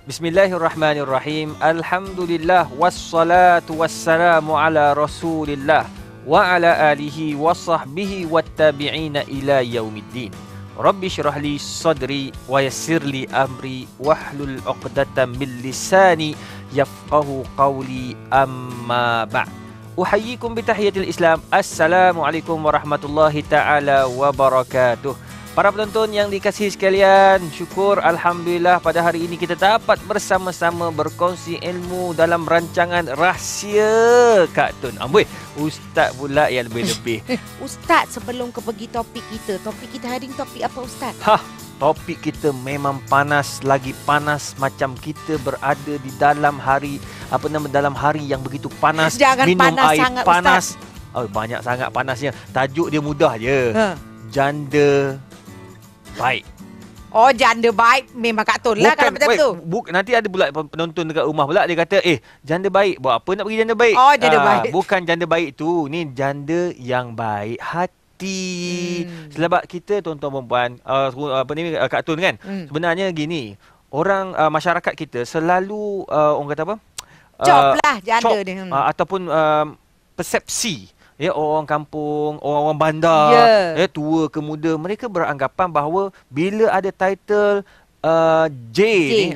Bismillahirrahmanirrahim. Alhamdulillah wassalatu wassalamu ala Rasulillah wa ala alihi wa sahbihi wattabi'ina ila yaumiddin. Rabbi syrah li sadri wa yassir li amri wahlul 'uqdatam min lisani yafqahu qawli, amma ba'd. Uhayyikum bi tahiyatil Islam. Assalamualaikum warahmatullahi taala wabarakatuh. Para penonton yang dikasihi sekalian, syukur Alhamdulillah pada hari ini kita dapat bersama-sama berkongsi ilmu dalam rancangan Rahsia Kak Tun. Amboi, Ustaz pula yang lebih-lebih. Ustaz, sebelum ke pergi topik kita hari ini topik apa Ustaz? Topik kita memang panas, lagi panas macam kita berada di dalam hari, dalam hari yang begitu panas. Jangan minum panas air sangat, panas. Ustaz. Oh, banyak sangat panasnya. Tajuk dia mudah je. Janda baik. Oh, janda baik memang Kak Tun lah kalau macam tu. Nanti ada pula penonton dekat rumah pula dia kata, janda baik, buat apa nak pergi janda baik? Oh, janda baik. Bukan janda baik tu, ni janda yang baik hati. Sebab kita tuan-tuan perempuan, Kak Tun kan, sebenarnya gini, orang masyarakat kita selalu orang kata apa? Cop lah janda ni. Ataupun persepsi. Orang kampung, orang bandar, tua ke muda, mereka beranggapan bahawa bila ada title J ni,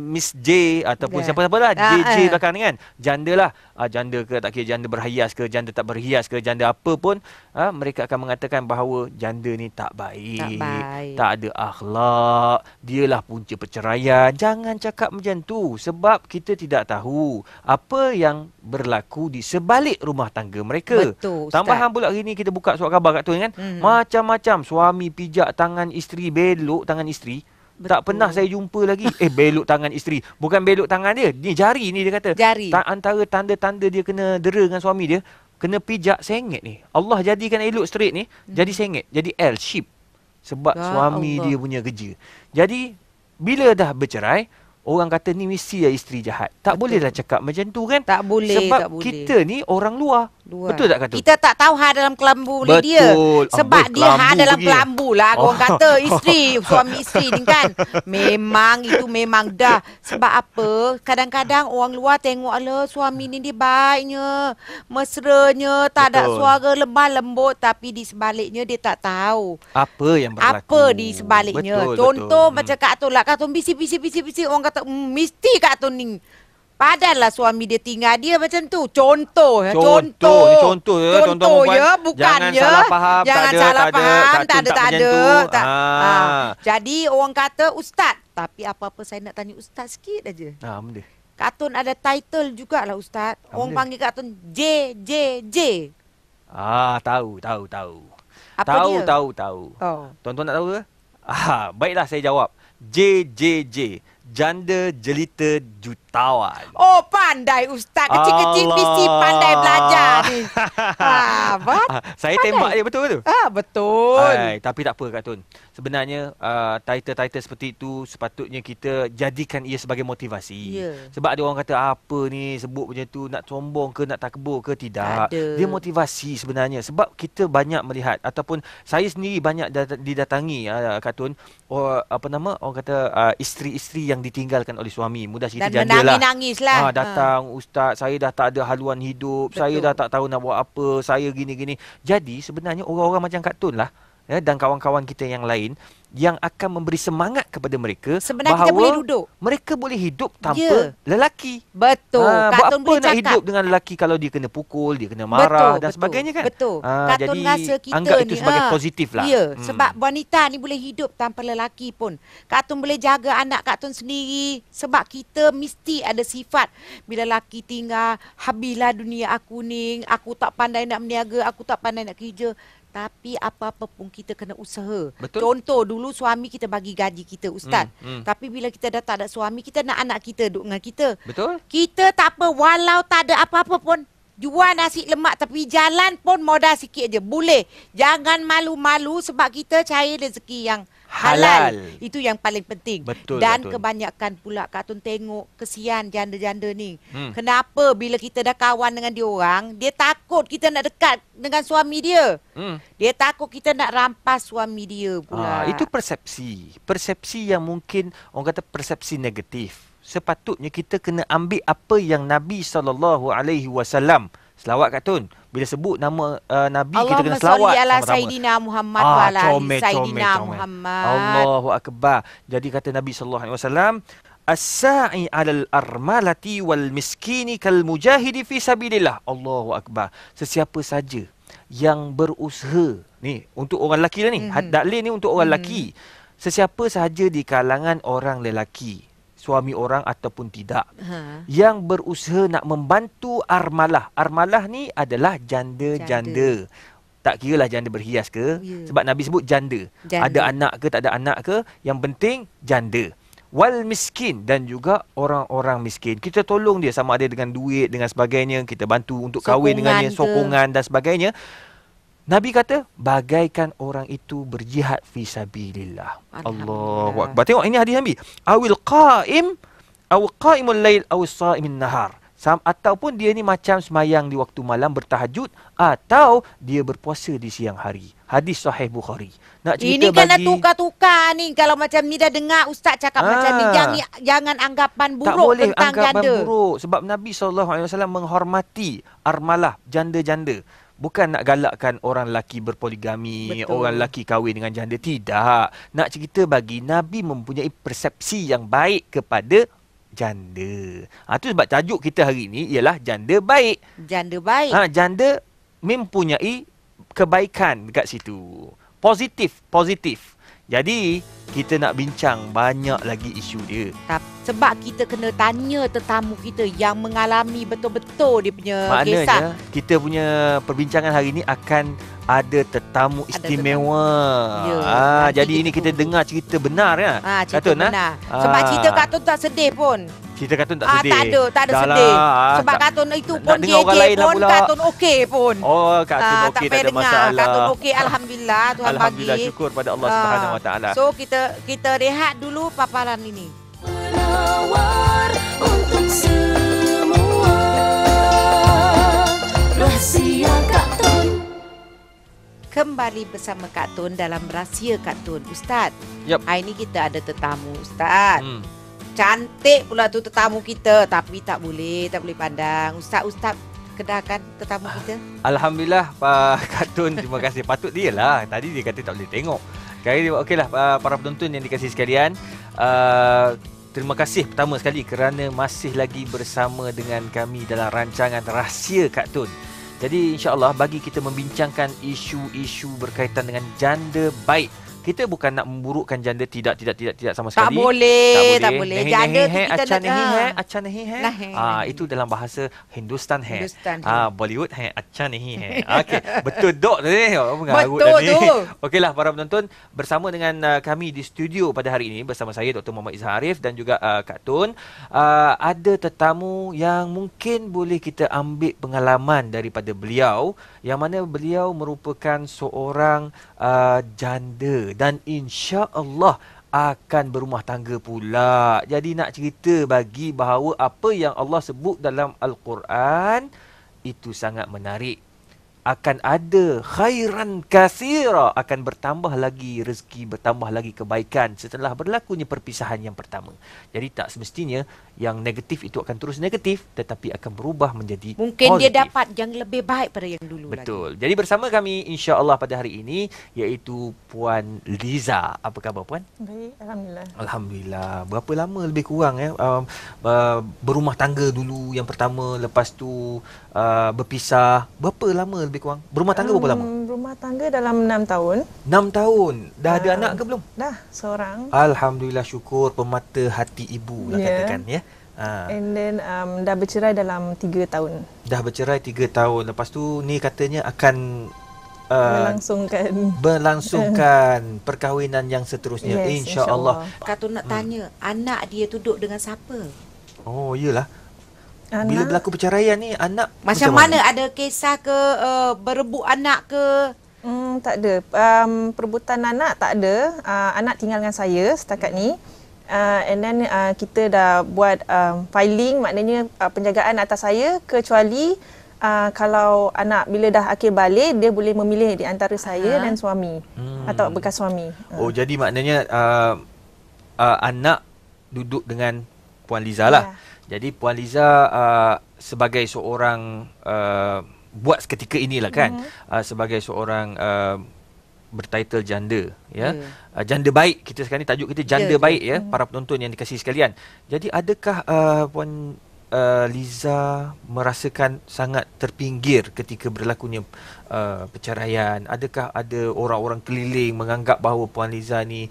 Miss J ataupun siapa-siapa lah, JJ belakang ni kan, janda lah. Janda ke tak kira, janda berhias ke, janda tak berhias ke, janda apa pun, mereka akan mengatakan bahawa janda ni tak baik, tak ada akhlak, dialah punca perceraian. Jangan cakap macam tu, sebab kita tidak tahu apa yang berlaku di sebalik rumah tangga mereka. Betul, tambahan pula hari ni kita buka surat khabar Kak Tun kan, macam-macam suami pijak tangan isteri, belok tangan isteri. Betul. Tak pernah saya jumpa lagi belok tangan isteri. Bukan belok tangan dia, ni jari ni dia kata. Jari. Antara tanda-tanda dia kena dera dengan suami dia, kena pijak sengit ni. Allah jadikan elok straight ni jadi sengit, jadi L shape. Sebab suami dia punya kerja. Jadi bila dah bercerai, orang kata ni mesti isteri jahat. Tak bolehlah cakap macam tu kan? Tak boleh. Sebab kita ni orang luar. Betul tak Kak Tun? Kita tak tahu dalam kelambu dia. Sebab dia dalam kelambu lah. Orang kata isteri, suami isteri ni kan. Memang dah. Sebab apa? Kadang-kadang orang luar tengok suami ni dia baiknya, mesranya, tak ada suara lemah lembut, tapi di sebaliknya dia tak tahu apa yang berlaku. Apa di sebaliknya. Contoh macam Kak Tun lah. Kak Tun bisik. Orang kata mesti Kak Tun ni. Padahallah suami dia tinggal dia macam tu. Contoh ya, bukannya. Jangan salah faham. Tak ada. Jadi orang kata Ustaz. Tapi apa-apa saya nak tanya Ustaz sikit aja. Benda. Kak Tun ada title jugalah Ustaz. Orang panggil Kak Tun J. Tahu. Apa dia? Tahu. Tuan-tuan nak tahu ke? Baiklah saya jawab. JJJ. Janda jelita jutawan. Oh, pandai Ustaz. Kecil-kecil mesti pandai belajar ni. Saya tembak dia betul tu? Betul. Tapi tak apa Kak Tun. Sebenarnya title-title seperti itu sepatutnya kita jadikan ia sebagai motivasi. Sebab ada orang kata apa ni sebut macam tu, nak sombong ke, nak takbur ke, tidak. Dia motivasi sebenarnya. Sebab kita banyak melihat ataupun saya sendiri banyak didatangi Kak Tun, orang kata isteri-isteri yang ditinggalkan oleh suami. Mudah cerita janda lah. Menangis lah. Datang, Ustaz, saya dah tak ada haluan hidup. Betul. Saya dah tak tahu nak buat apa. Saya gini-gini. Jadi sebenarnya orang-orang macam Kak Tun lah, dan kawan-kawan kita yang lain yang akan memberi semangat kepada mereka sebenarnya kita boleh duduk. Mereka boleh hidup tanpa lelaki. Betul. Buat apa nak hidup dengan lelaki kalau dia kena pukul, dia kena marah dan sebagainya kan? Betul. Kak Tun rasa kita anggap itu sebagai positif lah. Sebab wanita ni boleh hidup tanpa lelaki pun. Kak Tun boleh jaga anak Kak Tun sendiri. Sebab kita mesti ada sifat. Bila lelaki tinggal, habislah dunia aku ni. Aku tak pandai nak berniaga, aku tak pandai nak kerja. Tapi apa-apa pun kita kena usaha. Betul. Contoh dulu suami kita bagi gaji kita Ustaz. Tapi bila kita dah tak ada suami, kita nak anak kita duduk dengan kita. Betul. Kita tak apa, walau tak ada apa-apa pun, jual nasi lemak tapi jalan pun modal sikit je. Boleh. Jangan malu-malu sebab kita cari rezeki yang halal. Itu yang paling penting. Betul, dan Kak Tun. kebanyakan pula Kak Tun tengok kesian janda-janda ni. Kenapa bila kita dah kawan dengan dia orang, dia takut kita nak dekat dengan suami dia. Dia takut kita nak rampas suami dia pula. Itu persepsi. Persepsi yang mungkin orang kata persepsi negatif. Sepatutnya kita kena ambil apa yang Nabi SAW selawat Kak Tun. Bila sebut nama Nabi, kita kena selawat ala sama-sama. Sayyidina Muhammad wa ala ali Sayyidina Muhammad. Allahu akbar. Jadi kata Nabi SAW, as-sa'i 'alal armalati wal miskini kal mujahidi fi sabilillah. Allahu akbar. Sesiapa saja yang berusaha ni untuk orang lelaki lah ni. Daklin ni untuk orang lelaki. Sesiapa sahaja di kalangan orang lelaki, suami orang ataupun tidak, yang berusaha nak membantu armalah. Armalah ni adalah janda-janda. Tak kira lah janda berhias ke. Sebab Nabi sebut janda. Ada anak ke tak ada anak ke, yang penting janda. Wal miskin, dan juga orang-orang miskin. Kita tolong dia sama ada dengan duit, dengan sebagainya. Kita bantu untuk kahwin dengannya, sokongan dan sebagainya. Nabi kata, bagaikan orang itu berjihad fi sabilillah. Allahu akbar. Tengok ini hadis Nabi. Awil qa'im, aw qa'imul lail, aw sha'imin nahar. Ataupun dia ni macam semayang di waktu malam bertahajud, atau dia berpuasa di siang hari. Hadis sahih Bukhari. Nak cerita ini kena tukar-tukar ni. Kalau macam ni dah dengar ustaz cakap macam ni, jangan anggapan buruk tak boleh tentang anggapan janda. Buruk. Sebab Nabi SAW menghormati armalah, janda-janda. Bukan nak galakkan orang lelaki berpoligami, orang lelaki kahwin dengan janda. Tidak. Nak cerita bagi Nabi mempunyai persepsi yang baik kepada janda. Itu sebab tajuk kita hari ini ialah janda baik. Janda baik. Janda mempunyai kebaikan dekat situ. Positif. Jadi, kita nak bincang banyak lagi isu dia. Sebab kita kena tanya tetamu kita yang mengalami betul-betul dia punya maknanya, kisah. Kita punya perbincangan hari ini akan ada tetamu istimewa. Jadi ini kita dengar cerita benar ya. Cerita benar. Sebab cerita Kak Tun tak sedih pun. Cerita Kak Tun tak sedih. Tak ada sedih. Sebab Kak Tun itu pun JJ pun, Kak Tun okey pun. Kak Tun okey, tak ada masalah. Kak Tun okey, alhamdulillah Tuhan bagi. Alhamdulillah, syukur pada Allah Subhanahu Wa Taala. So kita rehat dulu paparan ini. Penawar untuk semua rahsia Kak Tun. Kembali bersama Kak Tun dalam Rahsia Kak Tun. Ustaz, hari ni kita ada tetamu Ustaz. Cantik pula tu tetamu kita, tapi tak boleh pandang. Ustaz kedahkan tetamu kita. Alhamdulillah Pak Kak Tun, terima kasih. Patut dia lah. Tadi dia kata tak boleh tengok. Kali ni okeylah para penonton yang dikasihi sekalian. Terima kasih pertama sekali kerana masih lagi bersama dengan kami dalam rancangan Rahsia Kak Tun. Jadi insya-Allah bagi kita membincangkan isu-isu berkaitan dengan janda baik. Kita bukan nak memburukkan janda, tidak sama sekali. Tak boleh. Janda tu kita acha nahi hai. Itu dalam bahasa Hindustan hai. Bollywood hai, acha nahi hai. Okey, betul dok tadi. Betul tu. Okeylah para penonton, bersama dengan kami di studio pada hari ini bersama saya Dr. Muhammad Izzah Arif dan juga Kak Tun. Ada tetamu yang mungkin boleh kita ambil pengalaman daripada beliau, yang mana beliau merupakan seorang janda dan insya-Allah akan berumah tangga pula. Jadi nak cerita bagi bahawa apa yang Allah sebut dalam Al-Quran itu sangat menarik. Akan ada khairan katsira, akan bertambah lagi rezeki, bertambah lagi kebaikan setelah berlakunya perpisahan yang pertama. Jadi tak semestinya yang negatif itu akan terus negatif, tetapi akan berubah menjadi mungkin positif. Dia dapat yang lebih baik pada yang dulu. Betul. Jadi bersama kami insya-Allah pada hari ini iaitu Puan Liza. Apa khabar Puan? Baik, alhamdulillah. Alhamdulillah. Berapa lama lebih kurang berumah tangga dulu yang pertama, lepas tu berpisah. Berapa lama lebih kurang? Berumah tangga berapa lama? Rumah tangga dalam 6 tahun. 6 tahun. Dah ada anak ke belum? Dah, seorang. Alhamdulillah, syukur pemata hati ibu lah katakan ya. And then dah bercerai dalam 3 tahun. Dah bercerai 3 tahun. Lepas tu ni katanya akan berlangsungkan perkahwinan yang seterusnya, yes, insya-Allah. Kak Tun nak tanya, anak dia tu duduk dengan siapa? Oh, iyalah. Bila berlaku perceraian ni anak macam mana? Ada kisah ke berebut anak ke? Tak ada. Perebutan anak tak ada. Anak tinggal dengan saya setakat ni. And then kita dah buat filing, maknanya penjagaan atas saya, kecuali kalau anak bila dah akhir balik, dia boleh memilih di antara saya dan suami atau bekas suami. Oh, jadi maknanya anak duduk dengan Puan Liza lah. Jadi Puan Liza sebagai seorang buat seketika inilah kan, sebagai seorang bertitle janda, ya. Janda baik, kita sekarang ni tajuk kita janda baik, ya, para penonton yang dikasihi sekalian. Jadi adakah Puan Liza merasakan sangat terpinggir ketika berlakunya perceraian? Adakah ada orang-orang keliling menganggap bahawa Puan Liza ni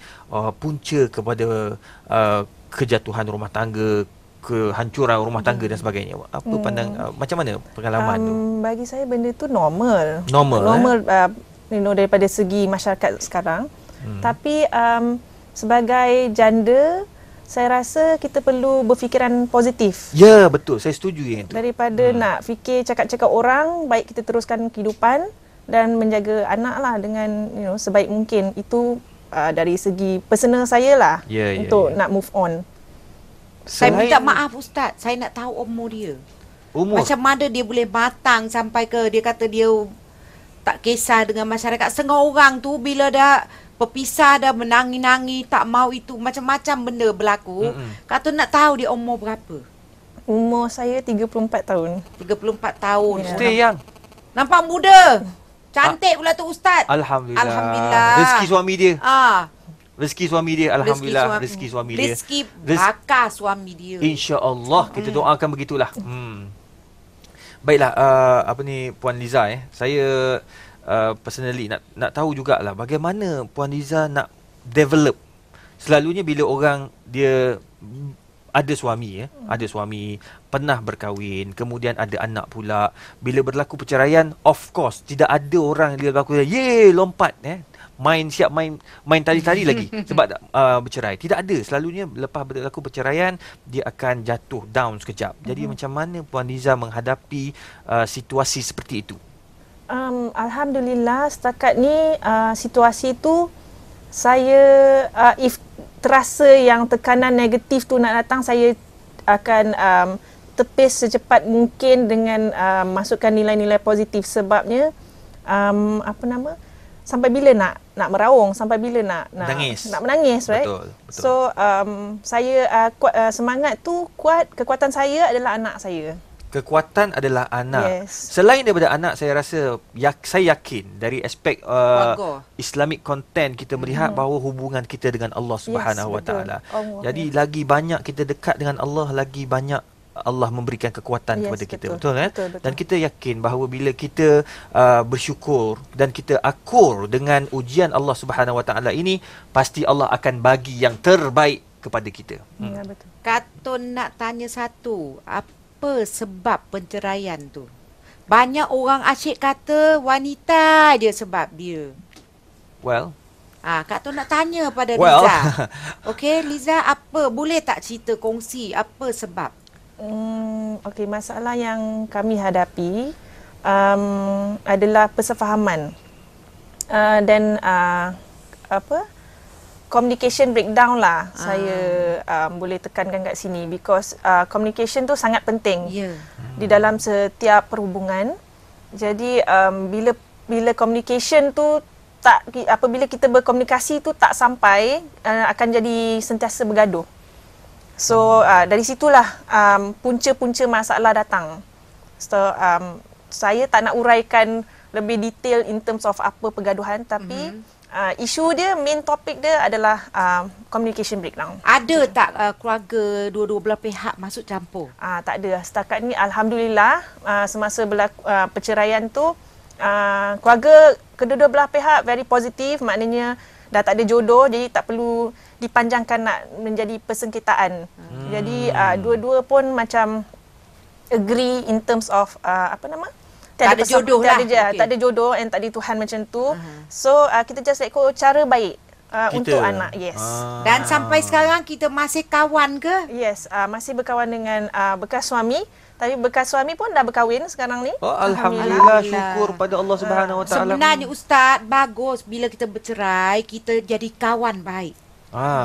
punca kepada kejatuhan rumah tangga, kehancuran rumah tangga dan sebagainya? Apa pandang, macam mana pengalaman tu? Bagi saya benda tu normal. Normal, daripada segi masyarakat sekarang. Tapi sebagai janda, saya rasa kita perlu berfikiran positif. Ya, betul. Saya setuju yang itu. Daripada nak fikir cakap-cakap orang, baik kita teruskan kehidupan dan menjaga anak lah dengan sebaik mungkin. Itu dari segi personal saya lah, untuk nak move on. Saya minta maaf Ustaz, saya nak tahu umur dia. Macam mana dia boleh matang sampai ke dia kata dia tak kisah dengan masyarakat. Setengah orang tu bila dah berpisah, dah menangi-nangi, tak mau itu, macam-macam benda berlaku. Kata nak tahu dia umur berapa. Umur saya 34 tahun. 34 tahun. Stay young. Nampak muda. Cantik pula tu Ustaz. Alhamdulillah. Alhamdulillah. Rezeki suami dia. Rezeki suami dia, alhamdulillah. Rezeki suami dia. Rezeki bakar suami dia. InsyaAllah, kita doakan begitulah. Baiklah, Puan Liza, saya personally nak tahu jugalah bagaimana Puan Liza nak develop. Selalunya bila orang dia ada suami, ada suami, pernah berkahwin, kemudian ada anak pula, bila berlaku perceraian, of course tidak ada orang dia berlaku lompat main tari-tari lagi sebab bercerai. Tidak ada. Selalunya lepas berlaku perceraian, dia akan jatuh down sekejap. Jadi macam mana Puan Liza menghadapi situasi seperti itu? Alhamdulillah, setakat ni situasi tu saya if terasa yang tekanan negatif tu nak datang, saya akan tepis secepat mungkin dengan masukkan nilai-nilai positif. Sebabnya sampai bila nak meraung, sampai bila nak menangis, right? Betul. So saya semangat tu kuat. Kekuatan saya adalah anak saya. Kekuatan adalah anak. Yes. Selain daripada anak, saya rasa saya yakin dari aspek Islamic content kita melihat bahawa hubungan kita dengan Allah Subhanahu Wa Taala. Jadi lagi banyak kita dekat dengan Allah, lagi banyak Allah memberikan kekuatan kepada kita. Betul kan? Betul. Dan kita yakin bahawa bila kita bersyukur dan kita akur dengan ujian Allah Subhanahu Wa Taala ini, pasti Allah akan bagi yang terbaik kepada kita. Ya, betul. Katun nak tanya satu, apa sebab penceraian tu? Banyak orang asyik kata wanita je sebab dia. Well, Kak Tun nak tanya pada Liza. Okey, Liza, apa boleh tak cerita kongsi apa sebab? Okey, masalah yang kami hadapi adalah persefahaman dan communication breakdown lah. Saya boleh tekankan kat sini because communication tu sangat penting di dalam setiap perhubungan. Jadi bila communication tu apabila kita berkomunikasi tu tak sampai, akan jadi sentiasa bergaduh. So dari situlah punca-punca masalah datang. So saya tak nak uraikan lebih detail in terms of apa pergaduhan, tapi isu dia, main topik dia adalah communication breakdown. Ada tak keluarga dua-dua belah pihak masuk campur? Tak ada. Setakat ni alhamdulillah, semasa berlaku perceraian tu, keluarga kedua-dua belah pihak very positif, maknanya dah tak ada jodoh, jadi tak perlu dipanjangkan nak menjadi persengketaan. Jadi dua-dua pun macam agree in terms of tak ada jodoh lah. Tak ada jodoh and tak ada Tuhan macam tu. So kita just ikut cara baik untuk anak. Yes. Dan sampai sekarang kita masih kawan ke? Yes, masih berkawan dengan bekas suami. Tapi bekas suami pun dah berkahwin sekarang ni. Oh, alhamdulillah, syukur pada Allah Subhanahu Wa Taala. Sebenarnya Ustaz, bagus bila kita bercerai, kita jadi kawan baik.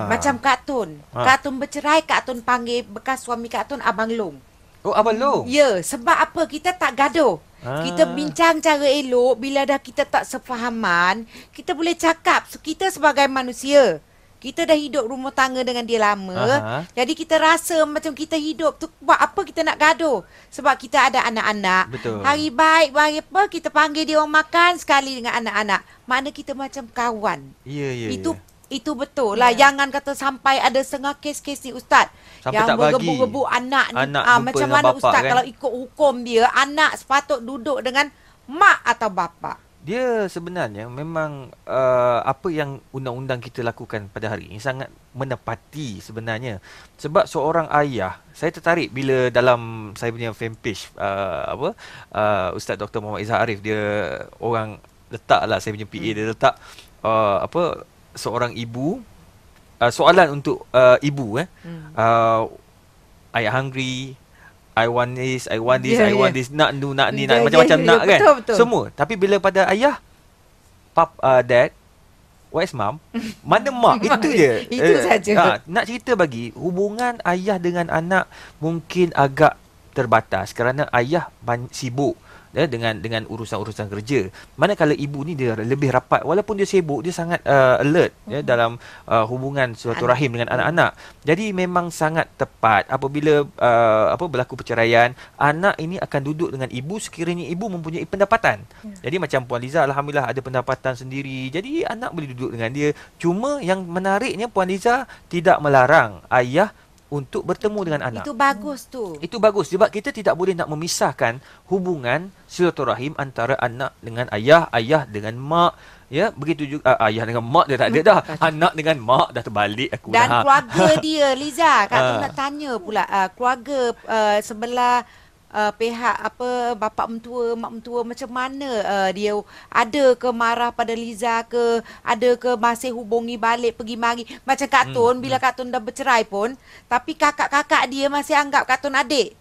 Macam Kak Tun. Kak Tun bercerai, Kak Tun panggil bekas suami Kak Tun Abang Long. Oh, Abang Long. Ya, sebab apa? Kita tak gaduh. Kita bincang cara elok. Bila dah kita tak sefahaman, kita boleh cakap. Kita sebagai manusia, kita dah hidup rumah tangga dengan dia lama. Jadi kita rasa macam kita hidup tu, buat apa kita nak gaduh? Sebab kita ada anak-anak. Betul. Hari baik, hari apa, kita panggil dia orang makan sekali dengan anak-anak. Makna kita macam kawan. Ya. Itu betul lah. Jangan kata sampai ada setengah kes-kes ni Ustaz. Sampai yang tak bagi. bergebu-gebu anak ni. Macam dengan mana bapak, Ustaz kan? kalau ikut hukum dia, anak sepatut duduk dengan mak atau bapa? Dia sebenarnya memang apa yang undang-undang kita lakukan pada hari ini sangat menepati sebenarnya. Sebab seorang ayah, saya tertarik bila dalam saya punya fanpage Ustaz Dr. Muhammad Izzah Arif, dia orang letaklah, saya punya PA dia letak seorang ibu, soalan untuk ibu I hungry, I want this, I want this, I want this, nak ni, nak macam-macam nak kan. Betul. Semua. Tapi bila pada ayah, dad, where's mom? Mana mak? Itu je. Itu saja. Nak cerita bagi, hubungan ayah dengan anak mungkin agak terbatas kerana ayah sibuk dengan urusan-urusan kerja. Manakala ibu ni dia lebih rapat, walaupun dia sibuk, dia sangat alert dalam hubungan silaturahim dengan anak-anak. Jadi memang sangat tepat apabila berlaku perceraian, anak ini akan duduk dengan ibu sekiranya ibu mempunyai pendapatan. Jadi macam Puan Liza, alhamdulillah ada pendapatan sendiri. Jadi anak boleh duduk dengan dia. Cuma yang menariknya, Puan Liza tidak melarang ayah untuk bertemu dengan anak. Itu bagus tu. Itu bagus sebab kita tidak boleh nak memisahkan hubungan silaturahim antara anak dengan ayah, ayah dengan mak. Ya, begitu juga ayah dengan mak dia tak ada dah. Anak dengan mak dah terbalik aku dan dah. Keluarga dia, Liza, Kak tu nak tanya pula keluarga sebelah pihak bapa mentua, mak mentua, macam mana dia ada ke marah pada Liza ke, ada ke masih hubungi balik pergi mari macam Kak Tun. Bila Kak Tun dah bercerai pun, tapi kakak-kakak dia masih anggap Kak Tun adik.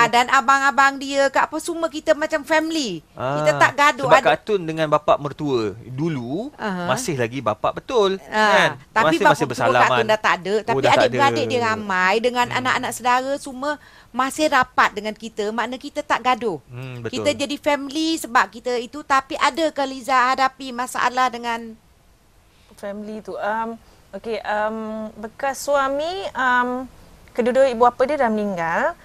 Dan abang-abang dia semua kita macam family. Kita tak gaduh. Sebab Kak Tun dengan bapa mertua dulu masih lagi bapa betul kan. Tapi masih bersalaman. Kak Tun dah tak ada. Tapi adik-beradik dia ramai dengan anak-anak saudara semua masih rapat dengan kita. Makna kita tak gaduh. Betul. Kita jadi family sebab kita itu. Tapi ada ke Liza hadapi masalah dengan family tu? Bekas suami, kedua-dua ibu bapa dia dah meninggal.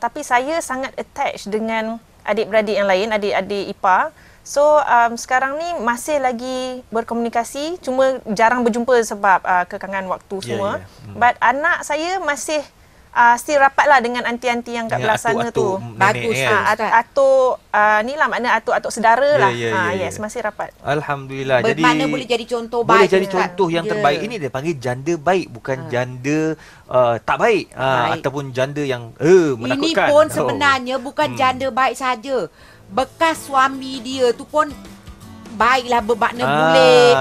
Tapi saya sangat attached dengan adik-beradik yang lain, adik-adik ipar. So sekarang ni masih lagi berkomunikasi, cuma jarang berjumpa sebab kekangan waktu semua. But anak saya masih still rapat lah dengan anti-anti yang kat belah sana tu. Bagus atuk ni lah, makna atuk-atuk sedara lah. Yes, masih rapat. Alhamdulillah. Bermakna boleh jadi contoh baik. Boleh jadi contoh yang terbaik. Ini dia panggil janda baik, bukan janda tak baik. Ataupun janda yang menakutkan. Ini pun sebenarnya bukan janda baik saja. Bekas suami dia tu pun baiklah, bermakna boleh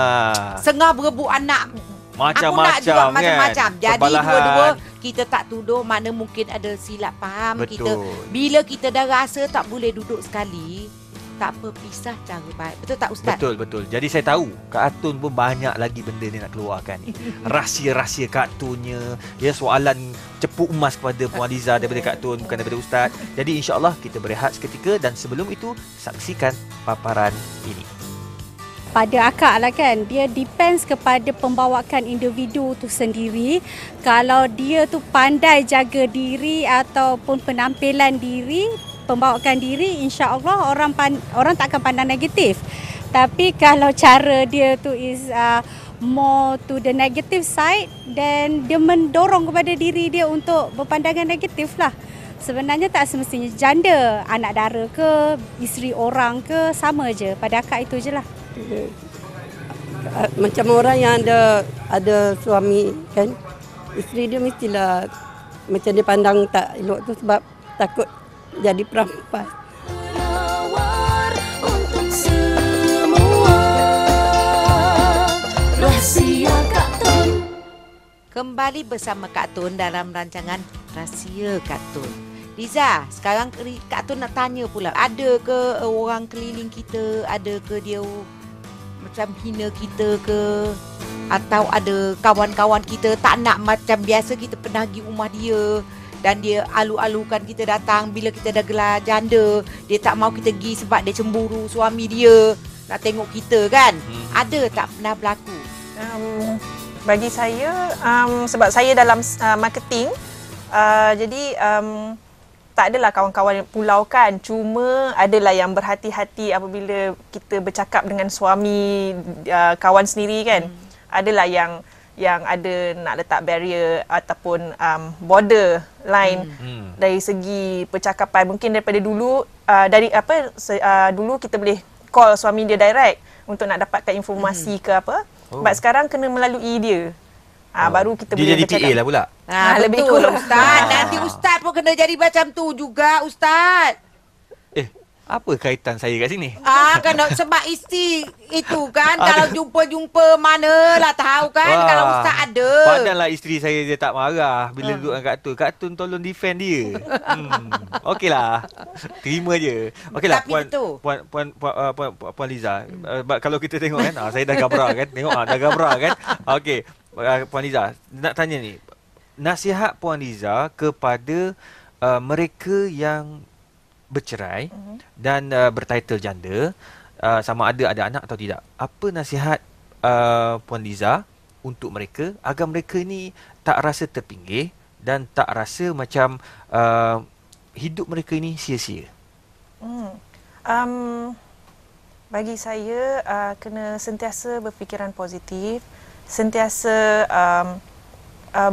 sengah berebut anak. Macam-macam, aku nak juga macam-macam. kan? Jadi Kebalahan. dua-dua kita tak tuduh, mana mungkin ada silap faham. Betul. Kita bila kita dah rasa tak boleh duduk sekali, tak apa, pisah cara baik. Betul tak Ustaz? Betul. Jadi saya tahu Kak Atun pun banyak lagi benda ni nak keluarkan ni. Rahsia-rahsia Kak Atunnya. Ya, soalan cepuk emas kepada Puan Liza daripada Kak Atun, bukan daripada Ustaz. Jadi insya-Allah kita berehat seketika dan sebelum itu saksikan paparan ini. Pada akak lah kan, dia depends kepada pembawakan individu tu sendiri. Kalau dia tu pandai jaga diri ataupun penampilan diri, pembawakan diri, insya-Allah orang tak akan pandang negatif. Tapi kalau cara dia tu is more to the negative side, then dia mendorong kepada diri dia untuk berpandangan negatif lah. Sebenarnya tak semestinya janda, anak dara ke, isteri orang ke, sama je. Pada akak itu je lah. Macam orang yang ada suami kan, isteri dia mestilah macam dia pandang tak elok tu sebab takut jadi perampas. Penawar untuk semua. Rahsia Kak Tun. Kembali bersama Kak Tun dalam rancangan Rahsia Kak Tun. Liza, sekarang Kak Tun nak tanya pula. Ada ke orang keliling kita, ada ke dia macam hina kita ke? Atau ada kawan-kawan kita tak nak macam biasa kita pernah pergi rumah dia dan dia alu-alukan kita datang bila kita dah gelar janda. Dia tak mau kita pergi sebab dia cemburu suami dia nak tengok kita kan? Ada tak pernah berlaku? Bagi saya, sebab saya dalam marketing, jadi tak adalah kawan-kawan pulau kan. Cuma adalah yang berhati-hati apabila kita bercakap dengan suami kawan sendiri kan. Adalah yang ada nak letak barrier ataupun border line dari segi percakapan. Mungkin daripada dulu dulu kita boleh call suami dia direct untuk nak dapatkan informasi ke apa. But sekarang kena melalui dia. Baru kita dia boleh jadi PA lah pula. Lebih Betul kurang. Ustaz. Nanti Ustaz pun kena jadi macam tu juga Ustaz. Apa kaitan saya kat sini? Kan sebab isteri itu kan kalau jumpa-jumpa manalah tahu kan. Wah, kalau Ustaz ada. Padahlah isteri saya dia tak marah bila duduk dengan Kak Tun. Kak Tun tolong defend dia. Okeylah. Terima je. Okeylah Tapi betul. Puan Liza. Kalau kita tengok kan, saya dah gabra kan. Tengok dah gabra kan. Okey. Puan Liza, nak tanya ni. Nasihat Puan Liza kepada mereka yang bercerai dan bertitle janda, sama ada anak atau tidak. Apa nasihat Puan Liza untuk mereka agar mereka ni tak rasa terpinggir dan tak rasa macam hidup mereka ini sia-sia? Bagi saya kena sentiasa berfikiran positif, sentiasa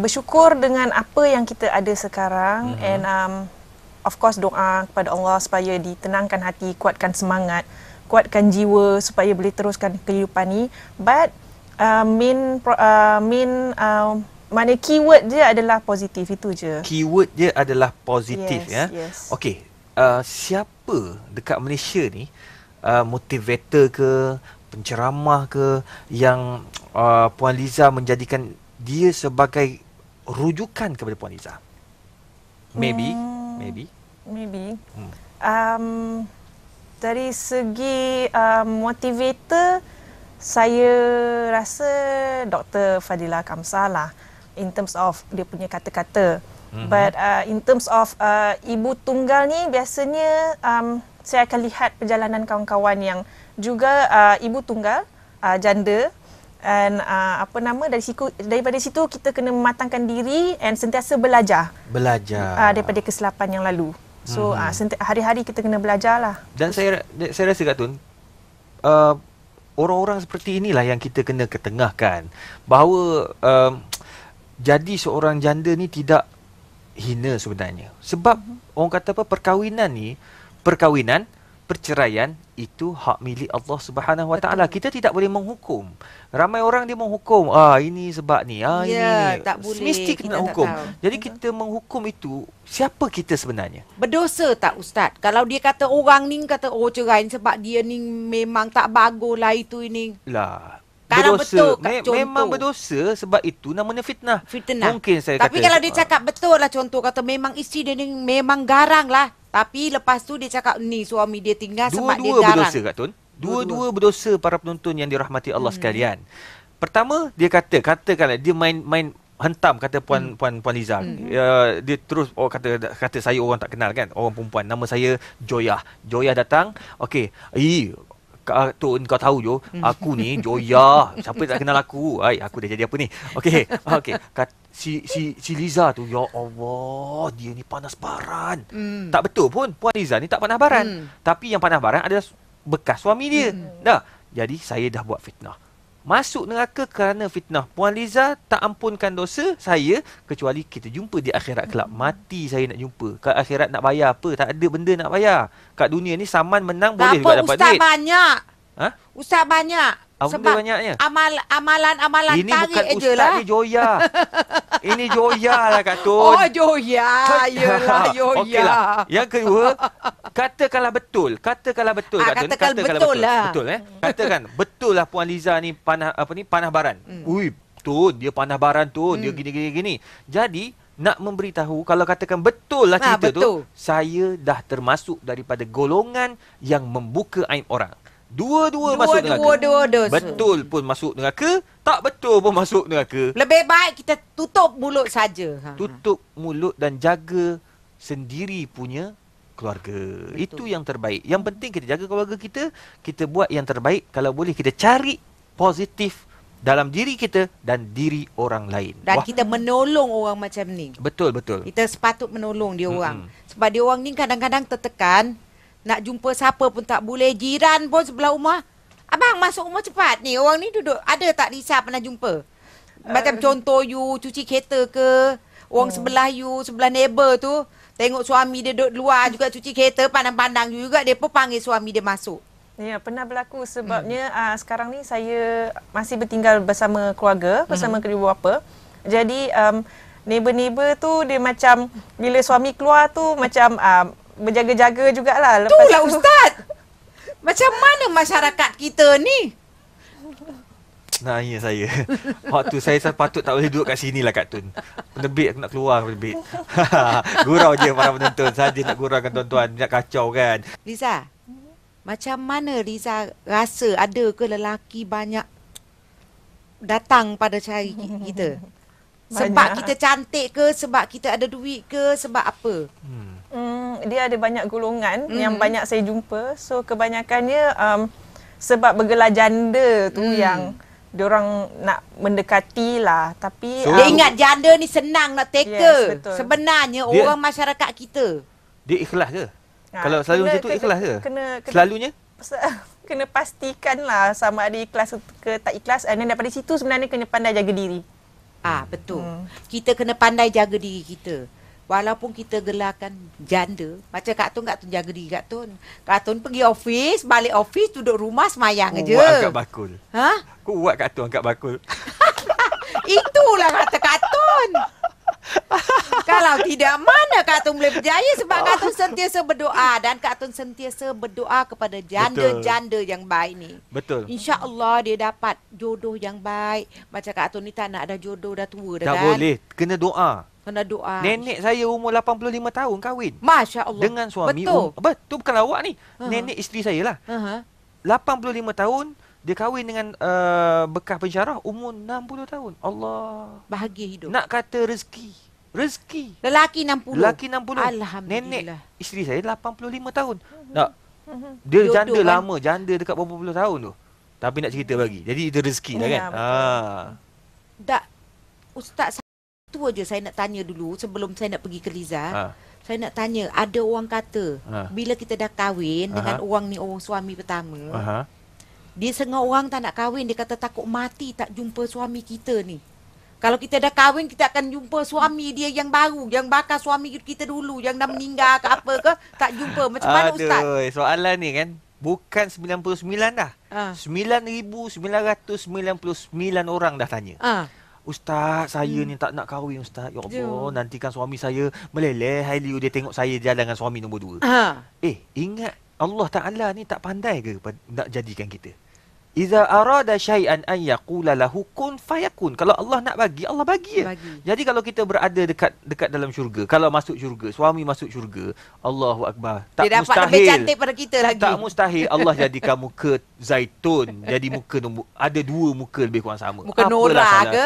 bersyukur dengan apa yang kita ada sekarang, and of course doa kepada Allah supaya ditenangkan hati, kuatkan semangat, kuatkan jiwa supaya boleh teruskan kehidupan ni. But mana keyword dia adalah positif, itu je. Keyword dia adalah positif. Yes. Okey, siapa dekat Malaysia ni motivator ke, penceramah ke yang Puan Liza menjadikan dia sebagai rujukan kepada Puan Liza? Maybe. Dari segi motivator, saya rasa Dr. Fadila Kamsah lah, in terms of dia punya kata-kata. But in terms of ibu tunggal ni, biasanya saya akan lihat perjalanan kawan-kawan yang juga ibu tunggal, janda. And daripada situ kita kena mematangkan diri and sentiasa belajar daripada kesilapan yang lalu. So hari-hari kita kena belajar lah. Dan saya rasa Kak Tun, orang-orang seperti inilah yang kita kena ketengahkan, bahawa jadi seorang janda ni tidak hina sebenarnya. Sebab orang kata apa, perceraian itu hak milik Allah Subhanahu Wa Taala. Kita tidak boleh menghukum. Ramai orang dia menghukum, ini sebab ni, ini tak boleh. mesti kita nak hukum. Tahu. Jadi kita menghukum itu, siapa kita sebenarnya? Berdosa tak Ustaz? Kalau dia kata orang ni kata cerai sebab dia ni memang tak bagus lah itu ini. Lah, Kalau berdosa. betul Memang berdosa sebab itu namanya fitnah. Tapi Mungkin saya kata, kalau dia cakap betul lah, contoh kata memang isteri dia ni memang garang lah. Tapi lepas tu dia cakap ni suami dia tinggal sebab dia dua-dua garang. berdosa Kak Tun. Dua-dua berdosa para penonton yang dirahmati Allah sekalian. Pertama, dia katakanlah dia main hentam kata Puan Liza. Dia terus kata saya orang tak kenal kan, orang perempuan, nama saya Joyah. Joyah datang, okey. Tun, kau tahu Jo, aku ni Joyah. Siapa tak kenal aku? Aku dah jadi apa ni? Okey. Si Liza tu, ya Allah, dia ni panas baran. Tak betul pun, Puan Liza ni tak panas baran. Tapi yang panas baran adalah bekas suami dia. Dah. Jadi saya dah buat fitnah. Masuk neraka kerana fitnah. Puan Liza tak ampunkan dosa saya kecuali kita jumpa di akhirat kelak. Mati saya nak jumpa. Kat akhirat nak bayar apa? Tak ada benda nak bayar. Kat dunia ni saman menang boleh juga dapat Ustaz duit. banyak. Ustaz banyak. Apa Sebab banyaknya? amalan Ini tarik bukan je Ustaz lah. ni, Joya. Ini Joya lah Kak Tun. Oh Joya. Yelah Joya. Okeylah. Yang kedua, katakanlah betul. Kak Tun. katakan betul lah. Betul Katakan betul lah Puan Liza ni panah baran. Ui, Tun, dia panah baran Tun. Dia gini. Jadi nak memberitahu, kalau katakan betul lah cerita betul. tu, saya dah termasuk daripada golongan yang membuka aib orang. Dua-dua masuk neraka. Dua-dua dosa. Betul pun masuk neraka, tak betul pun masuk neraka. Lebih baik kita tutup mulut saja. Tutup mulut dan jaga sendiri punya keluarga. Betul. Itu yang terbaik. Yang penting kita jaga keluarga kita, kita buat yang terbaik. Kalau boleh kita cari positif dalam diri kita dan diri orang lain. Dan kita menolong orang macam ni. Betul, betul. Kita sepatut menolong dia orang. Sebab dia orang ni kadang-kadang tertekan. Nak jumpa siapa pun tak boleh. Jiran pun sebelah rumah. Abang masuk rumah cepat ni. Orang ni duduk. Ada tak Lisa pernah jumpa? Macam contoh you cuci kereta ke. Orang sebelah you, sebelah neighbor tu. Tengok suami dia duduk luar juga cuci kereta. Pandang-pandang you juga. Dia pun panggil suami dia masuk. Ya, pernah berlaku sebabnya sekarang ni saya masih bertinggal bersama keluarga, bersama kedua bapa. Jadi neighbor-neighbor tu dia macam bila suami keluar tu macam berjaga-jaga jugalah. Itulah Ustaz. Macam mana masyarakat kita ni? Nanya saya. Waktu saya patut tak boleh duduk kat sini lah Kak Tun. Penerbit aku nak keluar penerbit. Gurau je para penonton. Saja nak guraukan tuan-tuan. Nak kacau kan. Liza, macam mana Liza rasa ada ke lelaki banyak datang pada cari kita? Sebab kita cantik ke? Sebab kita ada duit ke? Sebab apa? Dia ada banyak golongan yang banyak saya jumpa. So kebanyakannya sebab bergelar janda tu yang diorang nak mendekati lah. Tapi Dia ingat janda ni senang nak teka. Yes, betul. Sebenarnya Dia- orang masyarakat kita. Dia ikhlas ke? Kalau selalu macam tu ikhlas ke? Selalunya? Kena pastikan lah sama ada ikhlas ke tak ikhlas. Dan daripada situ sebenarnya kena pandai jaga diri. Betul. Kita kena pandai jaga diri kita. Walaupun kita gelarkan janda. Macam Kak Tun jaga diri Kak Tun. Kak Tun pergi office, balik office, duduk rumah semayang je. Kuat angkat bakul. Ha? Kuat Kak Tun angkat bakul. Itulah kata Kak Tun. Kalau tidak, mana Kak Tun boleh berjaya? Sebab Kak Tun sentiasa berdoa. Dan Kak Tun sentiasa berdoa kepada janda-janda yang baik ni. Betul. InsyaAllah dia dapat jodoh yang baik. Macam Kak Tun ni tak nak ada jodoh, dah tua dah Tak kan. boleh. Kena doa. Kena doa. Nenek saya umur 85 tahun kahwin. Masya Allah. Dengan suami. Betul. Betul bukan awak ni. Nenek isteri saya lah. 85 tahun. Dia kahwin dengan bekas pensyarah umur 60 tahun. Allah. Bahagia hidup. Nak kata rezeki. Rezeki. Lelaki 60. Lelaki 60. Alhamdulillah. Nenek isteri saya 85 tahun. Tak. Dia Jodoh janda kan? lama. Janda dekat berapa puluh tahun tu. Tapi nak cerita bagi. Jadi itu rezeki lah kan. Tak. Ustaz, satu aja saya nak tanya dulu sebelum saya nak pergi ke Liza. Saya nak tanya, ada orang kata bila kita dah kahwin dengan orang ni, orang suami pertama, dia setengah orang tak nak kahwin. Dia kata takut mati tak jumpa suami kita ni. Kalau kita dah kahwin, kita akan jumpa suami dia yang baru, yang bakal suami kita dulu, yang dah meninggal ke apa ke, tak jumpa. Macam mana Ustaz? Soalan ni kan bukan 99 dah. 9,999 orang dah tanya. Ustaz, saya ni tak nak kahwin Ustaz. Ya Allah, nantikan suami saya meleleh. Hailiu dia tengok saya jalan dengan suami nombor 2. Ingat Allah Ta'ala ni tak pandai ke nak jadikan kita? Iza arada syai'an an yaqula lahu kun fayakun. Kalau Allah nak bagi, Allah bagi. Jadi kalau kita berada dekat dalam syurga, kalau masuk syurga, suami masuk syurga, Allahu Akbar. Tak dia mustahil. dapat lebih cantik pada kita lagi. Tak mustahil Allah jadikan muka zaitun. Jadi muka ada 2 muka lebih kurang sama. Muka Nora ke?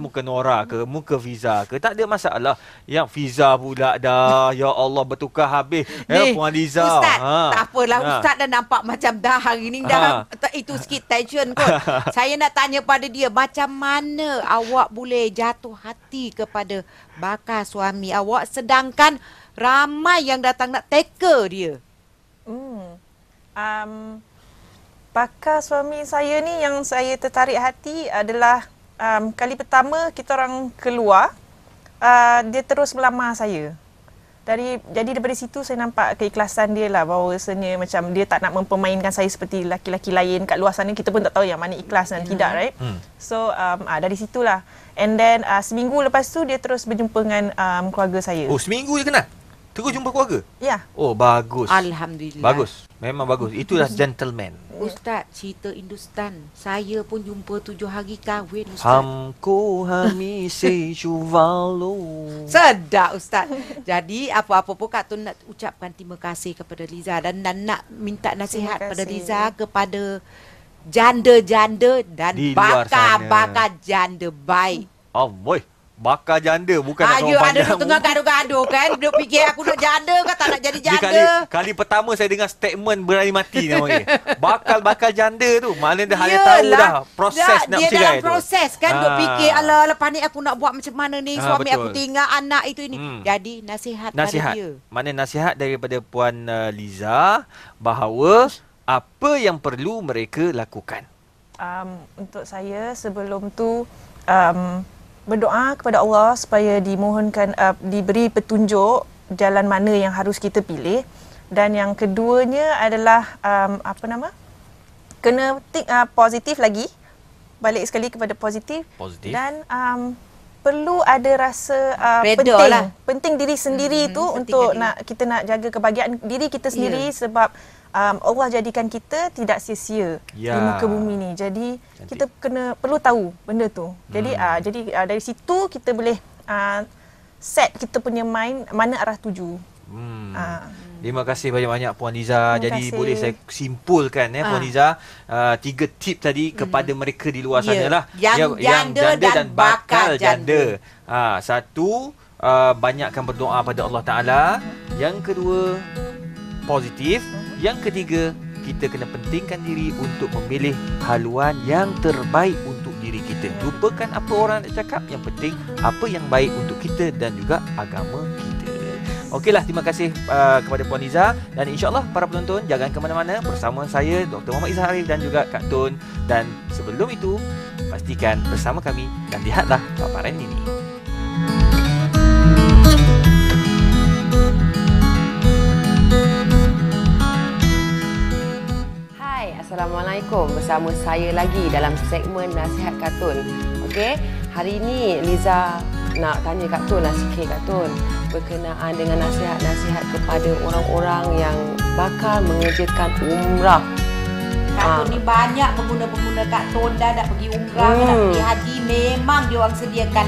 Muka Nora ke, muka Fiza ke. Tak ada masalah. Yang Fiza pula dah. Ya Allah, bertukar habis. Puan Liza. Ustaz, tak apalah. Ustaz dah nampak macam dah hari ni dah itu sikit tension kot. Saya nak tanya pada dia, macam mana awak boleh jatuh hati kepada bakal suami awak sedangkan ramai yang datang nak teka dia? Bakal suami saya ni yang saya tertarik hati adalah kali pertama kita orang keluar, dia terus melamar saya. Jadi daripada situ saya nampak keikhlasan dia lah, bahawasanya macam dia tak nak mempermainkan saya seperti lelaki-lelaki lain kat luar sana. Kita pun tak tahu yang mana ikhlas dan tidak, right? So dari situlah. And then seminggu lepas tu dia terus berjumpa dengan keluarga saya. Oh, seminggu dia kenal? Terus jumpa keluarga? Ya. Oh, bagus. Alhamdulillah. Bagus. Memang bagus. Itulah gentleman. Ustaz, cerita Hindustan. Saya pun jumpa 7 hari kahwin, Ustaz. Hamko hami se juvalo. Sedap, Ustaz. Jadi, apa-apa pun Kak Tun nak ucapkan terima kasih kepada Liza dan nak minta nasihat pada Liza kepada janda-janda dan Di luar bakal janda baik. Amboi. Bakal janda bukan nak Ayo, orang ada panjang. tengah gaduh-gaduh kan. Duk fikir aku nak janda ke tak nak jadi Ni janda. kali pertama saya dengar statement berani mati nama dia. Bakal janda tu. Maknanya dah hanya tahu dah proses nak dia bercerai dalam tu. proses kan. Duk fikir alah lepas ni aku nak buat macam mana ni. Suami betul. aku tinggal anak itu ini. Jadi nasihat pada dia. Maknanya nasihat daripada Puan Liza bahawa apa yang perlu mereka lakukan. Untuk saya sebelum tu berdoa kepada Allah supaya dimohonkan diberi petunjuk jalan mana yang harus kita pilih, dan yang keduanya adalah kena positif lagi, balik sekali kepada positif. Dan perlu ada rasa penting diri sendiri tu untuk kita nak jaga kebahagiaan diri kita sendiri, sebab Allah jadikan kita tidak sia-sia di muka bumi ni. Jadi kita perlu tahu benda tu. Jadi dari situ kita boleh set kita punya mind mana arah tuju. Terima kasih banyak-banyak Puan Liza. Jadi boleh saya simpulkan Puan Liza 3 tip tadi kepada mereka di luar sana lah. Yang janda dan bakal janda. Satu, banyakkan berdoa pada Allah Ta'ala. Yang kedua, positif. Yang ketiga, kita kena pentingkan diri untuk memilih haluan yang terbaik untuk diri kita. Lupakan apa orang nak cakap. Yang penting apa yang baik untuk kita dan juga agama kita. Okeylah, terima kasih kepada Puan Liza. Dan insyaAllah para penonton jangan ke mana-mana. Bersama saya Dr. Muhammad Izzah Arif dan juga Kak Tun. Dan sebelum itu, pastikan bersama kami dan lihatlah paparan ini. Assalamualaikum, bersama saya lagi dalam segmen Nasihat Kak Tun. Okey, hari ini Liza nak tanya Kak Tun lah sikit, Kak Tun, berkenaan dengan nasihat-nasihat kepada orang-orang yang bakal mengerjakan umrah. Kak Tun ni banyak pengguna-pengguna Kak Tun dah nak pergi umrah, nak pergi haji. Memang dia orang sediakan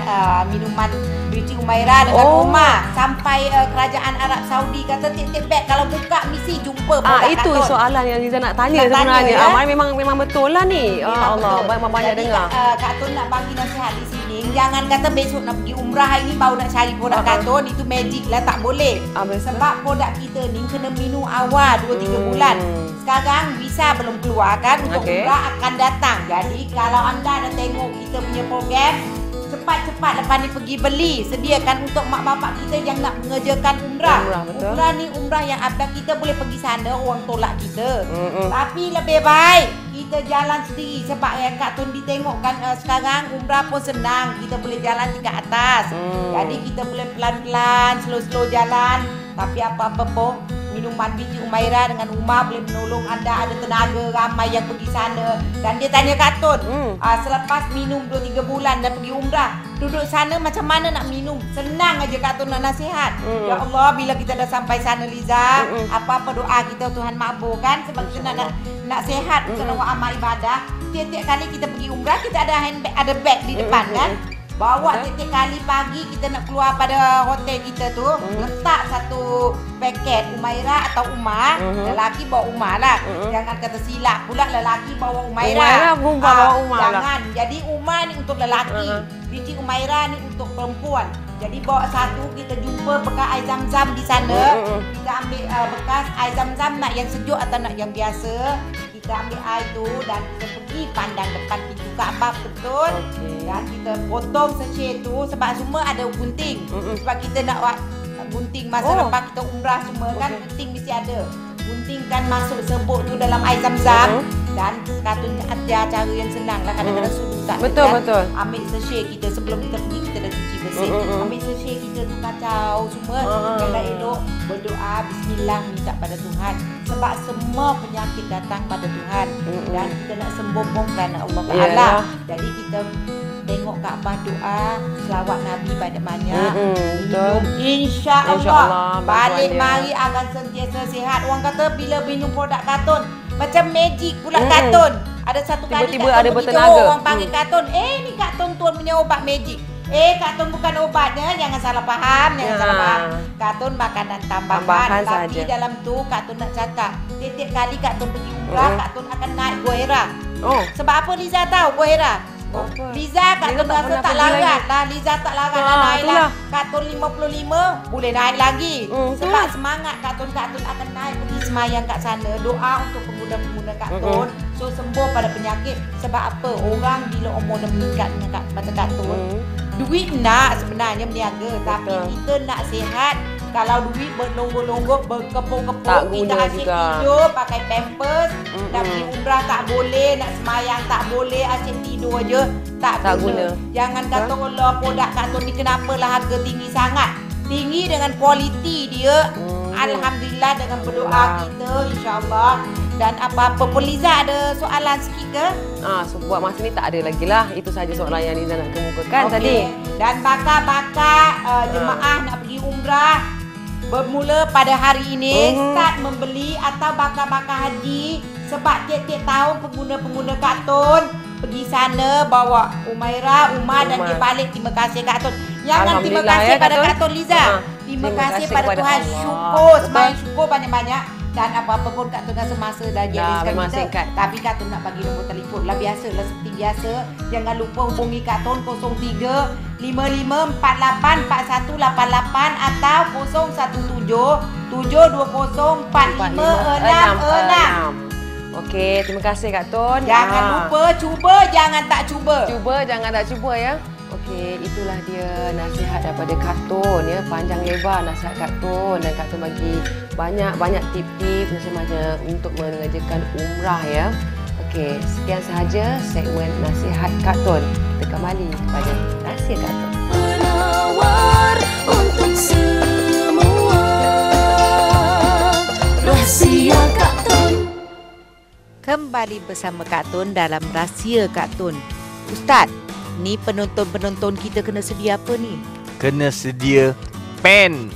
minuman Beauty Umairah dengan Umar. Sampai kerajaan Arab Saudi kata tiap-tiap beg kalau buka mesti jumpa produk itu Kak Tun. Soalan yang Liza nak tanya sebenarnya. Memang betul lah ni. Allah, banyak dengar. Kak Tun nak bagi nasihat di sini. Jangan kata besok nak pergi umrah hari ni baru nak cari produk Kak Tun. Itu magic lah, tak boleh. Sebab produk kita ni kena minum awal 2-3 bulan. Sekarang visa belum keluar kan, untuk umrah akan datang. Jadi kalau anda dah tengok kita punya program, cepat-cepat lepas ni pergi beli. Sediakan untuk mak bapak kita yang nak mengerjakan umrah. Umrah ni umrah yang abang kita boleh pergi sana, orang tolak kita. Tapi lebih baik kita jalan sendiri. Sebab Kak Tun ditengokkan sekarang umrah pun senang. Kita boleh jalan tingkat atas. Jadi kita boleh pelan-pelan, slow-slow jalan. Tapi apa-apa pun, minuman Beauty Umairah dengan Umar boleh menolong anda. Ada tenaga ramai yang pergi sana. Dan dia tanya Kak Tun, selepas minum 2-3 bulan dan pergi umrah, duduk sana macam mana nak minum? Senang aja Kak Tun nak nasihat. Ya Allah, bila kita dah sampai sana Liza, apa-apa doa kita Tuhan makbul kan. Sebab kita nak sehat, kita nak buat amal ibadah. Tiap-tiap kali kita pergi umrah, kita ada handbag, ada beg di depan kan. Bawa tiap-tiap kali pagi kita nak keluar pada hotel kita tu, letak satu paket Umairah atau Umar. Lelaki bawa Umar lah. Jangan kata silap pula lelaki bawa Umairah. Bawa Umar jangan. Jadi Umar ni untuk lelaki. Beauty Umairah ni untuk perempuan. Jadi bawa satu, kita jumpa bekas air zam-zam di sana. Kita ambil bekas air zam-zam, nak yang sejuk atau nak yang biasa. Kita ambil air tu dan kita pergi pandang depan pintu Kaabah betul. Dan kita potong secir tu sebab semua ada gunting. Sebab kita nak buat gunting masa lepas kita umrah semua kan, gunting mesti ada. Guntingkan masuk serbuk tu dalam air zam-zam. Dan Katun ajar cara yang senang lah. Kadang-kadang sudu tak Betul, kan? betul. Ambil sachet kita sebelum kita pergi, kita dah cuci bersih. Ambil sachet kita tu kacau semua. Elok-elok berdoa bismillah, minta pada Tuhan. Sebab semua penyakit datang pada Tuhan. Dan kita nak sembuh pun kerana Allah Ta'ala. Yalah. Jadi kita tengok Kaabah, doa, selawat Nabi banyak-banyak. Betul. InsyaAllah InsyaAllah, balik bantuan dia. mari akan sentiasa sihat. Orang kata bila minum produk Katun macam magic pula Katun. Ada satu kali Tiba-tiba Katun ada pergi bertenaga. Johor, orang panggil Katun, ni Katun tuan punya obat magic. Katun bukan obatnya, jangan salah faham, jangan salah faham. Katun makanan tambahan tapi saja. dalam tu Katun nak cakap, tiap kali Katun pergi umrah, Katun akan naik Gua Hira. Sebab apa Liza tahu Gua Hira? Liza Katun rasa tak larat lah. Liza tak larat nak naik lah. Katun 55 boleh naik lagi. Sebab semangat Katun akan naik pergi semayang kat sana. Doa untuk pengguna-pengguna Katun. So sembuh pada penyakit. Sebab apa? Orang bila umur dah meningkat dengan mata Katun, duit nak sebenarnya berniaga. Tapi kita nak sihat. Kalau duit berlonggok-longgok, berkepung-kepung, kita asyik tidur, pakai pampers, nak pergi umrah tak boleh, nak semayang tak boleh, asyik tidur je, tak guna. Jangan kata Allah produk Katun ni kenapalah harga tinggi sangat. Tinggi dengan kualiti dia. Alhamdulillah dengan berdoa kita, insyaAllah. Dan apa-apa pun. Liza ada soalan sikit ke? So buat masa ni tak ada lagi lah. Itu saja soalan yang Liza nak kemukakan tadi. Dan bakar-bakar jemaah nak pergi umrah bermula pada hari ini, start membeli atau bakar-bakar haji. Sebab tiap-tiap tahun pengguna-pengguna Katun pergi sana bawa Umairah, Umar dan dia balik. Terima kasih Katun. Jangan terima kasih pada Katun Liza. Terima kasih pada Tuhan. Syukur, semayang syukur banyak-banyak. Dan apa-apa pun Katun rasa masa dah jelaskan kita. Tapi Katun nak bagi nombor telefon lah, biasalah seperti biasa. Jangan lupa hubungi Katun 03 55 48 4188 atau 017 720 4566. Okey, terima kasih Kak Tun. Jangan lupa cuba, jangan tak cuba. Cuba, jangan tak cuba ya. Okey, itulah dia nasihat daripada Kak Tun ya. Panjang lebar nasihat Kak Tun, dan Kak Tun bagi banyak tip-tip macam-macam untuk mengerjakan umrah ya. Okey, sekian sahaja segmen nasihat Kak Tun. Kita kembali kepada rahsia Kak Tun. Penawar untuk semua. Rahsia Kak Tun. Kembali bersama Kak Tun dalam rahsia Kak Tun. Ustaz, ni penonton-penonton kita kena sedia apa ni? Kena sedia pen.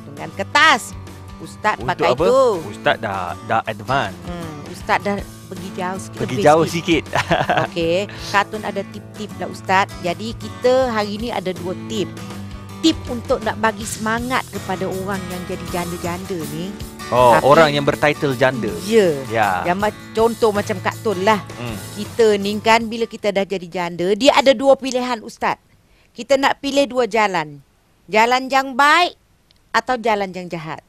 Dengan kertas. Ustaz Untuk pakai apa? tu. Ustaz dah advance. Ustaz dah pergi jauh sikit. Pergi jauh sikit. Okey, Kak Tun ada tip-tip lah Ustaz. Jadi kita hari ni ada 2 tip. Tip untuk nak bagi semangat kepada orang yang jadi janda-janda ni. Orang yang bertitle janda. Ya. Yang contoh macam Kak Tun lah. Kita ni kan bila kita dah jadi janda, dia ada 2 pilihan Ustaz. Kita nak pilih 2 jalan. Jalan yang baik atau jalan yang jahat.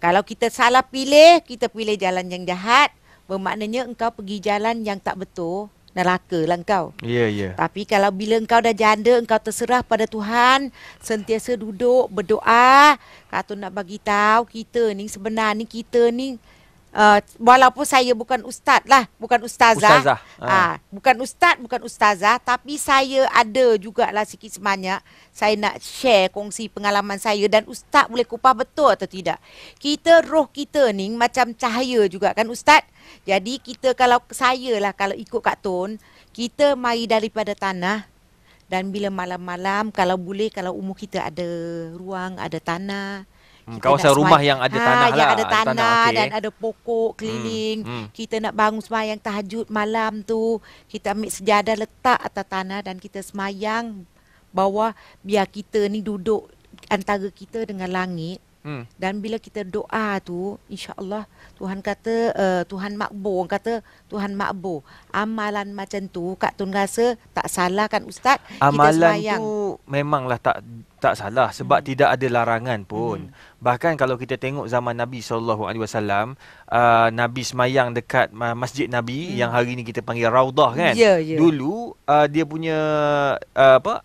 Kalau kita salah pilih, kita pilih jalan yang jahat, bermaknanya engkau pergi jalan yang tak betul, neraka lah engkau. Ya. Tapi kalau bila engkau dah janda, engkau terserah pada Tuhan, sentiasa duduk berdoa. Kak Tun nak bagi tahu kita ni sebenarnya kita ni walaupun saya bukan ustaz lah, bukan ustazah. Bukan ustaz, bukan ustazah, tapi saya ada jugalah sikit sebanyak. Saya nak share, kongsi pengalaman saya, dan ustaz boleh kupas betul atau tidak. Roh kita ni macam cahaya juga kan ustaz. Jadi kita kalau ikut Kak Tun, kita mari daripada tanah, dan bila malam-malam kalau boleh, kalau umur kita ada ruang, ada tanah, kawasan rumah yang ada tanah lah. Yang ada tanah okay. Dan ada pokok keliling. Kita nak bangun semayang tahajud malam tu, kita ambil sejadah letak atas tanah dan kita semayang bawah, biar kita ni duduk antara kita dengan langit. Dan bila kita doa tu, insya-Allah Tuhan kata Tuhan makbul. Kata Tuhan makbul. Amalan macam tu Kak Tun rasa tak salah kan Ustaz? Amalan tu memanglah tak salah, sebab tidak ada larangan pun. Bahkan kalau kita tengok zaman Nabi SAW, Nabi semayang dekat Masjid Nabi yang hari ni kita panggil Raudah kan. Dulu dia punya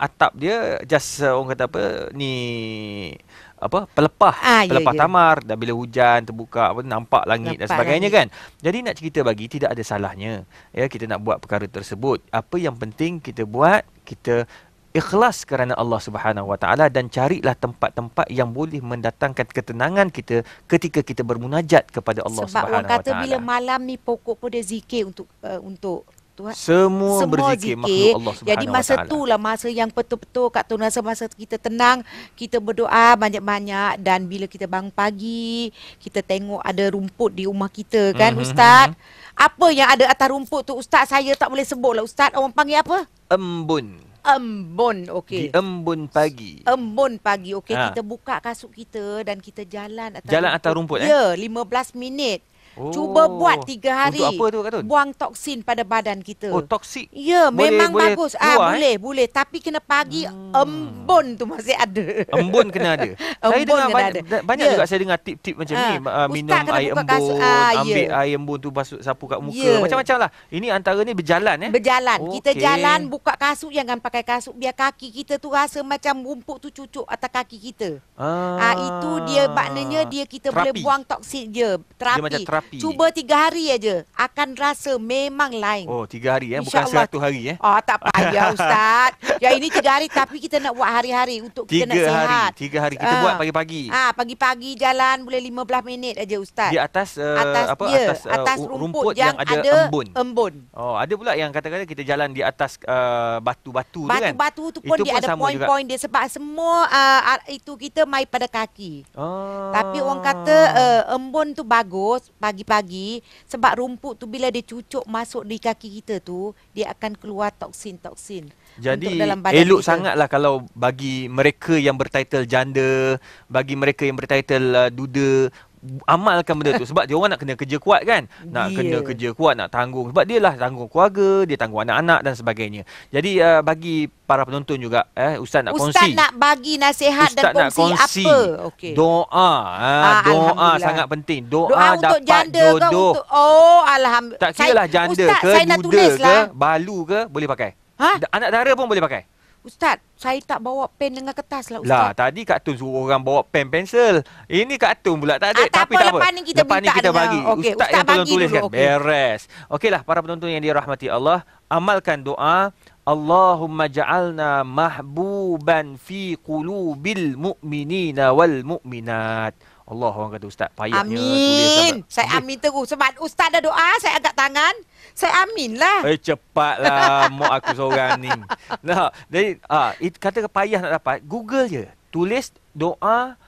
atap dia just orang kata apa ni, pelepah tamar, dan bila hujan terbuka nampak langit dan sebagainya kan. Jadi nak cerita bagi tidak ada salahnya ya kita nak buat perkara tersebut. Apa yang penting kita buat, kita ikhlas kerana Allah Subhanahu Wa Taala dan carilah tempat-tempat yang boleh mendatangkan ketenangan kita ketika kita bermunajat kepada Allah Subhanahu Wa Taala. Sebab orang kata bila malam ni pokok pun dia zikir untuk Tuhan. Semua berzikir makhluk Allah Subhanahu Wa Taala. Jadi masa itulah masa yang betul-betul Kak Tun rasa masa kita tenang, kita berdoa banyak-banyak, dan bila kita bangun pagi, kita tengok ada rumput di rumah kita kan Ustaz. Apa yang ada atas rumput tu Ustaz, saya tak boleh sebutlah Ustaz. Orang panggil apa? Embun. Okey. Di embun pagi. Okey. Kita buka kasut kita dan kita jalan atas rumput. Ya, 15 minit. Cuba buat 3 hari. Untuk apa tu Kak Tun? Buang toksin pada badan kita. Oh, toksik. Ya, memang boleh bagus. Keluar, boleh. Tapi kena pagi embun tu masih ada. Embun kena ada. Saya dengar banyak juga saya dengar tip-tip macam ni. Minum air embun, ambil air embun tu basuh sapu kat muka. Macam-macam lah. Ini antara ni berjalan. Berjalan. Kita jalan, buka kasut, jangan pakai kasut. Biar kaki kita tu rasa macam rumput tu cucuk atas kaki kita. Itu dia maknanya kita boleh buang toksin je. Dia macam terapi. Cuba 3 hari aja akan rasa memang lain. Oh, 3 hari bukan 100 hari tak payah Ustaz. Yang ini 3 hari tapi kita nak buat hari-hari untuk kita nak sihat. 3 hari kita buat pagi-pagi. Pagi-pagi jalan boleh 15 minit aja Ustaz. Di atas atas rumput yang ada embun. Oh, ada pula yang kata-kata kita jalan di atas batu-batu tu kan. Batu-batu tu pun dia ada poin-poin dia sebab semua itu kita mai pada kaki. Tapi orang kata embun tu bagus pagi-pagi sebab rumput tu bila dia cucuk masuk di kaki kita tu, dia akan keluar toksin-toksin. Jadi elok sangatlah kalau bagi mereka yang bertitle janda, bagi mereka yang bertitle duda, amalkan benda tu sebab dia orang nak kena kerja kuat kan. Nak kena kerja kuat, nak tanggung sebab dia lah tanggung keluarga, dia tanggung anak-anak dan sebagainya. Jadi bagi para penonton juga Ustaz nak kongsi. Ustaz nak bagi nasihat dan kongsi apa? Okay. Doa. Doa sangat penting. Doa untuk dapat janda jodoh. Ke alhamdulillah. Tak kira lah janda Ustaz, ke duda ke balu ke boleh pakai. Anak dara pun boleh pakai. Ustaz, saya tak bawa pen dengan kertas lah Ustaz. Lah, tadi Kak Tun suruh orang bawa pen pensel. Ini Kak Tun pula tak ada. Tapi tak apa. Lepas ni kita bagi. Ustaz yang tolong tuliskan. Beres. Okeylah para penonton yang dirahmati Allah. Amalkan doa. Allahumma ja'alna mahbuban fi qulubil mu'minina wal mu'minat. Allah, orang kata Ustaz payahnya tulis. Saya amin terus. Sebab Ustaz dah doa, saya angkat tangan. Saya amin lah. Cepatlah mak aku seorang ni. Nah, jadi kata payah nak dapat, Google je. Tulis doa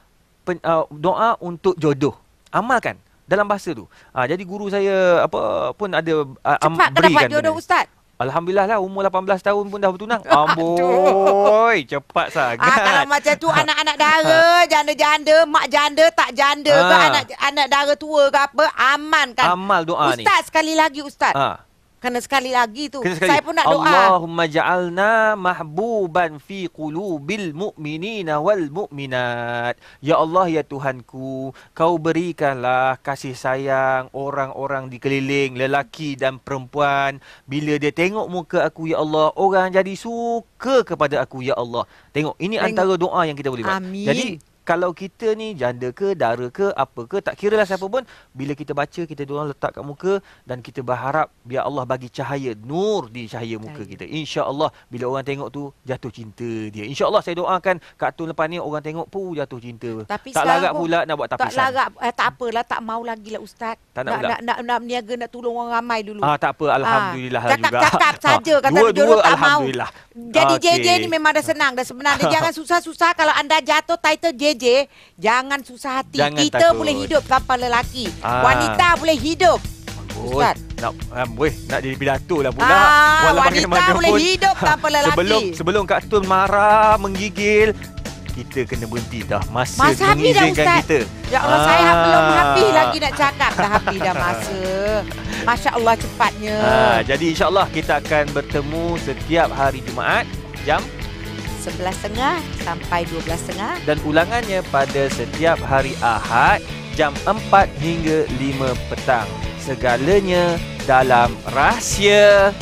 untuk jodoh. Amalkan dalam bahasa tu. Jadi guru saya pun ada cepat dapat jodoh Ustaz. Alhamdulillah lah, umur 18 tahun pun dah bertunang. Amboi, cepat sangat. Kalau macam tu anak-anak dara, janda-janda, mak janda, tak janda ke, anak dara tua ke apa, aman kan. Amal doa Ustaz, ni. Ustaz, sekali lagi Ustaz. Kena sekali lagi tu. Saya pun nak doa. Allahumma ja'alna mahbuban fi qulubil mu'minina wal mu'minat. Ya Allah, ya Tuhanku, Kau berikanlah kasih sayang orang-orang di keliling, lelaki dan perempuan. Bila dia tengok muka aku, ya Allah, orang jadi suka kepada aku, ya Allah. Tengok, ini antara doa yang kita boleh buat. Amin. Jadi kalau kita ni janda ke, dara ke, apa ke, tak kira lah siapa pun, bila kita baca, kita doa letak kat muka dan kita berharap biar Allah bagi cahaya, nur di cahaya muka kita. InsyaAllah bila orang tengok tu jatuh cinta dia. InsyaAllah saya doakan Kak Tun lepas ni orang tengok pun jatuh cinta. Tapi tak larat pula nak buat tapisan. Tak larat, tak apalah, tak mau lagi lah Ustaz. Tak nak berniaga, nak tolong orang ramai dulu. Tak apa, Alhamdulillah lah juga. Cakap saja, kata jodoh tak mau. Jadi JJ ni memang dah senang, dah sebenarnya. Jangan susah-susah. Kalau anda jatuh title JJ, jangan susah hati. Jangan kita takut. Boleh hidup tanpa lelaki. Wanita boleh hidup. Ustaz, nak jadi pidato lah pula. Wanita boleh hidup tanpa lelaki. Sebelum Kak Tun marah, menggigil, kita kena berhenti dah. Masa mengizinkan kita. Ya Allah, saya belum habis lagi nak cakap. Dah habis dah masa. Masya Allah cepatnya. Jadi insyaAllah kita akan bertemu setiap hari Jumaat jam 11.30 sampai 12.30 dan ulangannya pada setiap hari Ahad jam 4 hingga 5 petang. Segalanya dalam rahsia